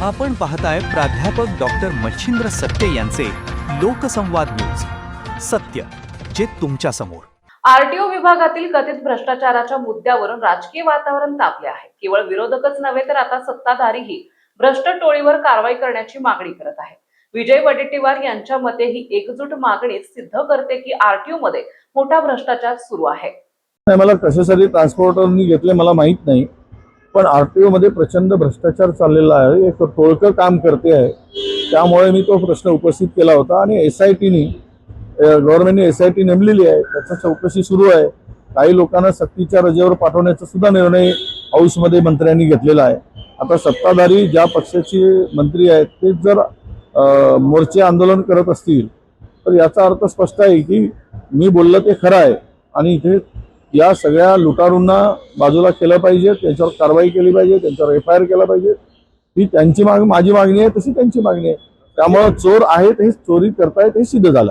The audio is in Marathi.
आपण पाहताय प्राध्यापक डॉक्टर मच्छिंद्र सत्य यांचे लोकसंवाद न्यूज. सत्य जे तुमच्या समोर. आरटीओ विभागातील कथित भ्रष्टाचाराच्या मुद्द्यावरून राजकीय वातावरण तापले आहे. केवळ विरोधकच नव्हे तर आता सत्ताधारीही भ्रष्ट टोळीवर कारवाई करण्याची मागणी करत आहे. विजय वडेट्टीवार यांच्या मते ही एकजूट मागणी सिद्ध करते की आरटीओ मध्ये मोठा भ्रष्टाचार सुरू आहे. मला कशासाठी ट्रान्सपोर्टरनी घेतले मला माहित नाही, पण आरटीओ मध्ये प्रचंड भ्रष्टाचार चाललेला आहे. एक टोळकं काम करते आहे. त्यामुळे मी तो प्रश्न उपस्थित केला होता आणि एसआयटीनी गव्हर्नमेंटने एसआयटी नेमलेली आहे. त्याची चौकशी सुरू आहे. काही लोकांना सक्तीच्या रजेवर पाठवण्याचा सुद्धा निर्णय हाऊसमध्ये मंत्र्यांनी घेतलेला आहे. आता सत्ताधारी ज्या पक्षाचे मंत्री आहेत ते जर मोर्चे आंदोलन करत असतील तर याचा अर्थ स्पष्ट आहे की मी बोललं ते खरं आहे आणि इथे या सगळ्या लुटारूंना बाजूला केलं पाहिजे, त्यांच्यावर कारवाई केली पाहिजे, त्यांच्यावर FIR केला पाहिजे. ही त्यांची माझी मागणी आहे, तशी त्यांची मागणी आहे. त्यामुळे चोर आहेत हे चोरी करतायत हे सिद्ध झालं.